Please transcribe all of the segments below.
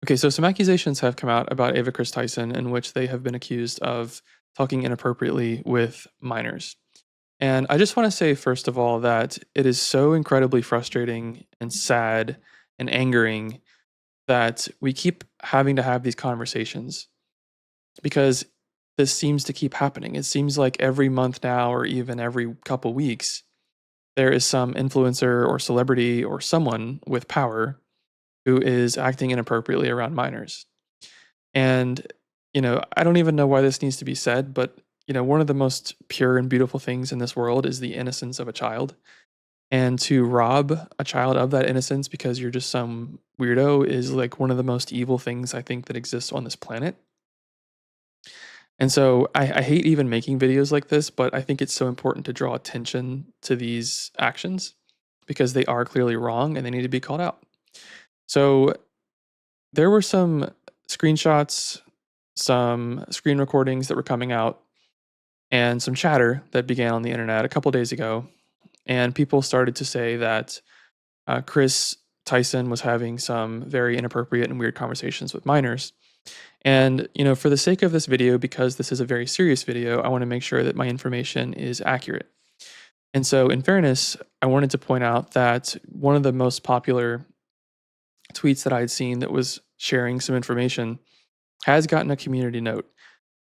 Okay, so some accusations have come out about Ava Kris Tyson in which they have been accused of talking inappropriately with minors. And I just want to say, first of all, that it is so incredibly frustrating and sad and angering that we keep having to have these conversations because this seems to keep happening. It seems like every month now, or even every couple weeks, there is some influencer or celebrity or someone with power who is acting inappropriately around minors. And, I don't even know why this needs to be said, but, one of the most pure and beautiful things in this world is the innocence of a child. And to rob a child of that innocence because you're just some weirdo is like one of the most evil things I think that exists on this planet. And so I hate even making videos like this, but I think it's so important to draw attention to these actions because they are clearly wrong and they need to be called out. So there were some screenshots, some screen recordings that were coming out, and some chatter that began on the internet a couple days ago. And people started to say that Kris Tyson was having some very inappropriate and weird conversations with minors. And, for the sake of this video, because this is a very serious video, I want to make sure that my information is accurate. And so, in fairness, I wanted to point out that one of the most popular tweets that I had seen that was sharing some information has gotten a community note.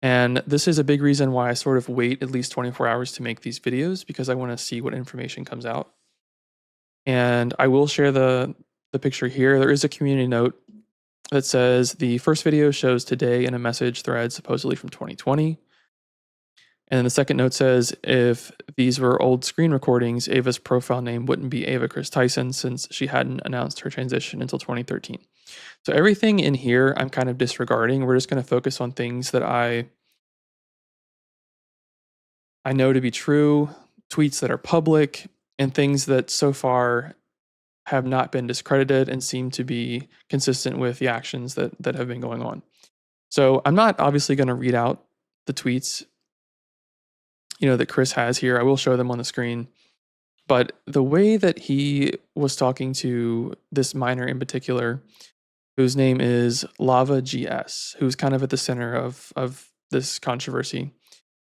And this is a big reason why I sort of wait at least 24 hours to make these videos because I want to see what information comes out. And I will share the picture here. There is a community note that says the first video shows today in a message thread supposedly from 2020. And then the second note says if these were old screen recordings, Ava's profile name wouldn't be Ava Kris Tyson since she hadn't announced her transition until 2013. So everything in here I'm kind of disregarding. We're just going to focus on things that I know to be true, tweets that are public, and things that so far have not been discredited and seem to be consistent with the actions that have been going on. So I'm not obviously going to read out the tweets, that Kris has here. I will show them on the screen. But the way that he was talking to this minor in particular, whose name is Lava GS, who's kind of at the center of this controversy,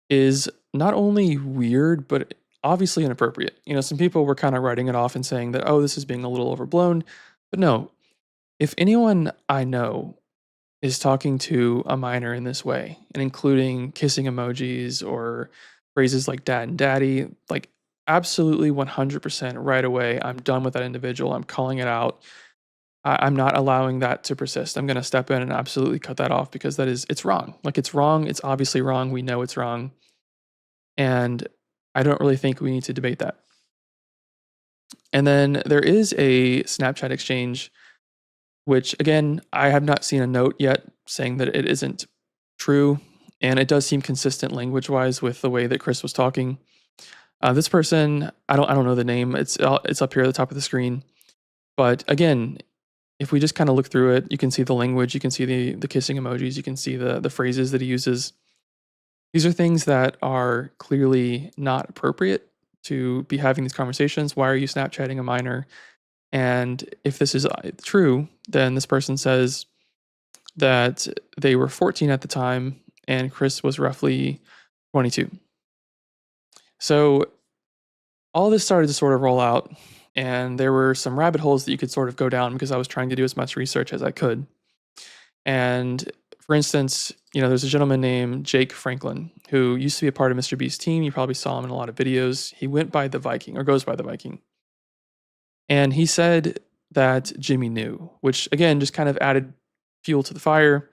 is not only weird, but obviously inappropriate. Some people were kind of writing it off and saying that, oh, this is being a little overblown. But no, if anyone I know is talking to a minor in this way and including kissing emojis or phrases like dad and daddy, like absolutely 100% right away, I'm done with that individual. I'm calling it out. I'm not allowing that to persist. I'm going to step in and absolutely cut that off because it's wrong. Like it's wrong. It's obviously wrong. We know it's wrong. And I don't really think we need to debate that. And then there is a Snapchat exchange, which again, I have not seen a note yet saying that it isn't true. And it does seem consistent language wise with the way that Kris was talking. This person, I don't know the name. It's up here at the top of the screen. But again, if we just kind of look through it, you can see the language, you can see the kissing emojis, you can see the phrases that he uses. These are things that are clearly not appropriate to be having these conversations. Why are you Snapchatting a minor? And if this is true, then this person says that they were 14 at the time and Kris was roughly 22. So all this started to sort of roll out, and there were some rabbit holes that you could sort of go down because I was trying to do as much research as I could. And for instance, there's a gentleman named Jake Franklin who used to be a part of MrBeast's team. You probably saw him in a lot of videos. He went by the Viking, or goes by the Viking. And he said that Jimmy knew, which again just kind of added fuel to the fire.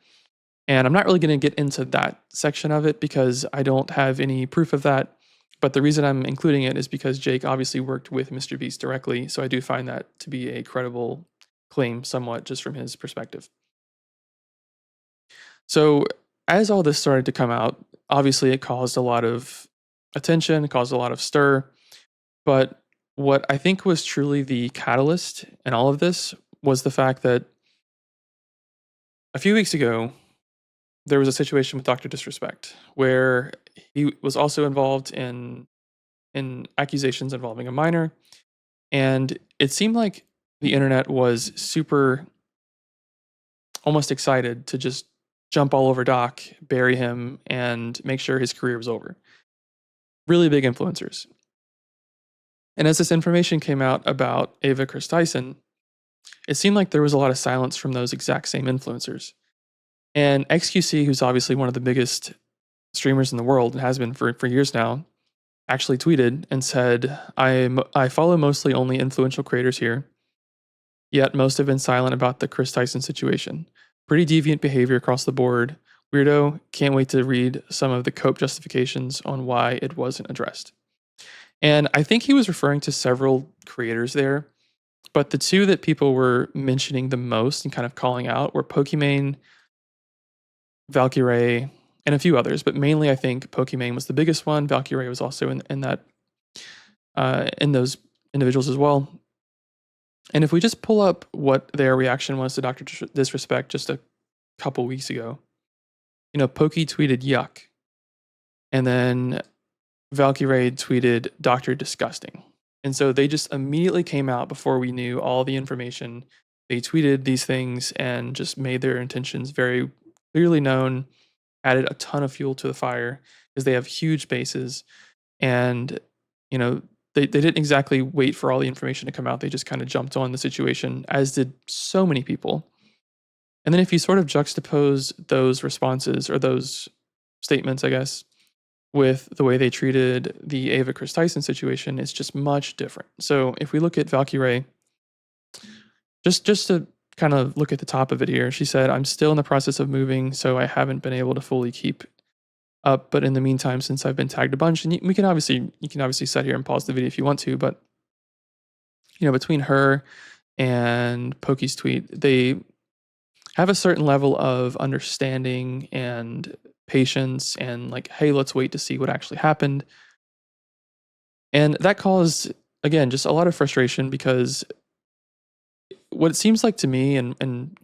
And I'm not really going to get into that section of it because I don't have any proof of that. But the reason I'm including it is because Jake obviously worked with MrBeast directly. So I do find that to be a credible claim somewhat just from his perspective. So as all this started to come out, obviously it caused a lot of attention, it caused a lot of stir. But what I think was truly the catalyst in all of this was the fact that a few weeks ago, there was a situation with Dr. Disrespect where he was also involved in accusations involving a minor. And it seemed like the internet was super almost excited to just jump all over Doc, bury him, and make sure his career was over. Really big influencers. And as this information came out about Ava Kris Tyson, it seemed like there was a lot of silence from those exact same influencers. And XQC, who's obviously one of the biggest streamers in the world and has been for years now, actually tweeted and said, I follow mostly only influential creators here, yet most have been silent about the Kris Tyson situation. Pretty deviant behavior across the board. Weirdo, can't wait to read some of the cope justifications on why it wasn't addressed. And I think he was referring to several creators there, but the two that people were mentioning the most and kind of calling out were Pokimane, Valkyrae, and a few others, but mainly I think Pokimane was the biggest one. Valkyrae was also in that in those individuals as well. And if we just pull up what their reaction was to Dr. Disrespect just a couple weeks ago, Pokey tweeted yuck, and then Valkyrae tweeted Dr. Disgusting. And so they just immediately came out before we knew all the information. They tweeted these things and just made their intentions very clearly known, added a ton of fuel to the fire because they have huge bases. And, they didn't exactly wait for all the information to come out. They just kind of jumped on the situation, as did so many people. And then if you sort of juxtapose those responses or those statements, I guess, with the way they treated the Ava Kris Tyson situation, it's just much different. So if we look at Valkyrae, just to kind of look at the top of it here, she said, I'm still in the process of moving, so I haven't been able to fully keep up. But in the meantime, since I've been tagged a bunch, and you can obviously sit here and pause the video if you want to, but between her and Pokey's tweet, they have a certain level of understanding and patience and like, hey, let's wait to see what actually happened. And that caused, again, just a lot of frustration because what it seems like to me and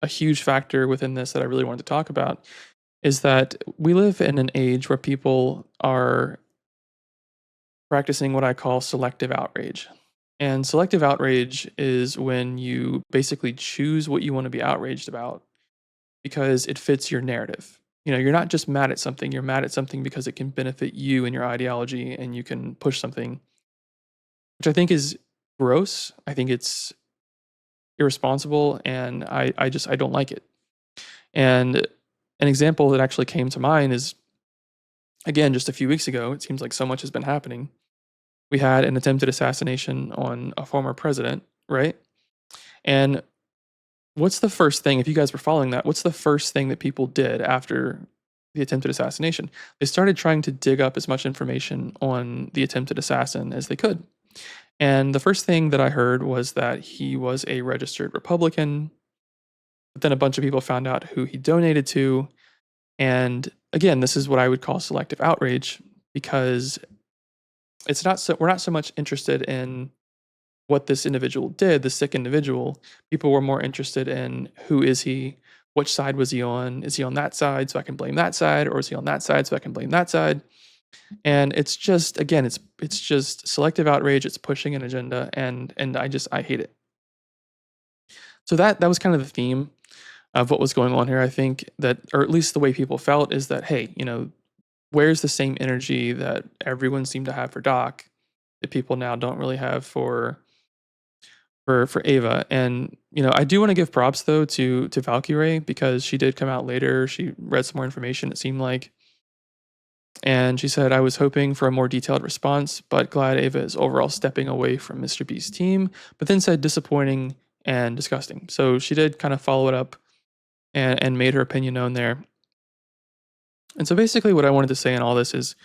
a huge factor within this that I really wanted to talk about is that we live in an age where people are practicing what I call selective outrage. And selective outrage is when you basically choose what you want to be outraged about because it fits your narrative. You're not just mad at something, you're mad at something because it can benefit you and your ideology and you can push something, which I think is gross. I think it's irresponsible and I don't like it. And an example that actually came to mind is, again, just a few weeks ago, it seems like so much has been happening. We had an attempted assassination on a former president, right? And what's the first thing, if you guys were following that, what's the first thing that people did after the attempted assassination? They started trying to dig up as much information on the attempted assassin as they could. And the first thing that I heard was that he was a registered Republican. But then a bunch of people found out who he donated to. And again, this is what I would call selective outrage because we're not so much interested in what this individual did, the sick individual. People were more interested in who is he, which side was he on? Is he on that side so I can blame that side, or is he on that side so I can blame that side? And it's just, again, it's just selective outrage. It's pushing an agenda, and I hate it. So that was kind of the theme of what was going on here. I think that, or at least the way people felt, is that, hey, where's the same energy that everyone seemed to have for Doc that people now don't really have for Ava? And I do want to give props though to Valkyrae because she did come out later. She read some more information, it seemed like, and she said, I was hoping for a more detailed response, but glad Ava is overall stepping away from MrBeast's team, but then said disappointing and disgusting. So she did kind of follow it up and made her opinion known there. And so basically what I wanted to say in all this is,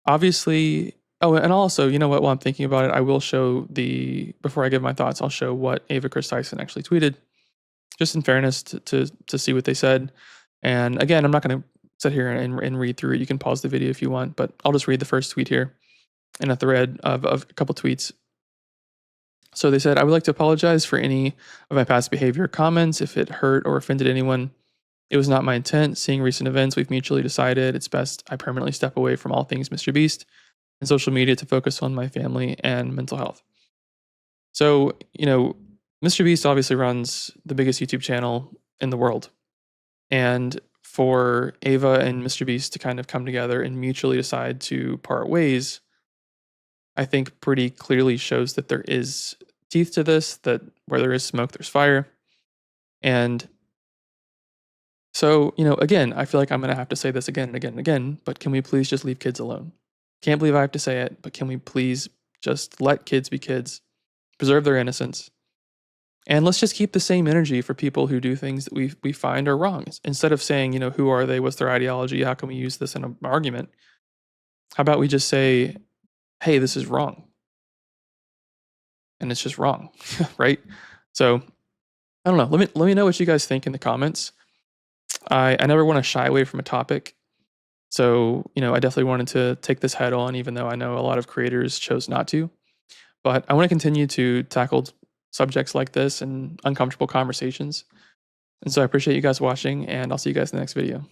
obviously, and also, while I'm thinking about it, I will show before I give my thoughts, I'll show what Ava Kris Tyson actually tweeted, just in fairness to see what they said. And again, I'm not going to sit here and read through it. You can pause the video if you want, but I'll just read the first tweet here in a thread of a couple tweets. So they said, I would like to apologize for any of my past behavior or comments if it hurt or offended anyone. It was not my intent. Seeing recent events, we've mutually decided it's best I permanently step away from all things MrBeast and social media to focus on my family and mental health. So, MrBeast obviously runs the biggest YouTube channel in the world. And for Ava and MrBeast to kind of come together and mutually decide to part ways, I think pretty clearly shows that there is teeth to this, that where there is smoke, there's fire. And so, again, I feel like I'm going to have to say this again and again and again, but can we please just leave kids alone? Can't believe I have to say it, but can we please just let kids be kids, preserve their innocence? And let's just keep the same energy for people who do things that we find are wrong. Instead of saying, who are they? What's their ideology? How can we use this in an argument? How about we just say, hey, this is wrong. And it's just wrong, right? So I don't know. Let me know what you guys think in the comments. I never want to shy away from a topic. So, I definitely wanted to take this head on, even though I know a lot of creators chose not to. But I want to continue to tackle subjects like this and uncomfortable conversations. And so I appreciate you guys watching, and I'll see you guys in the next video.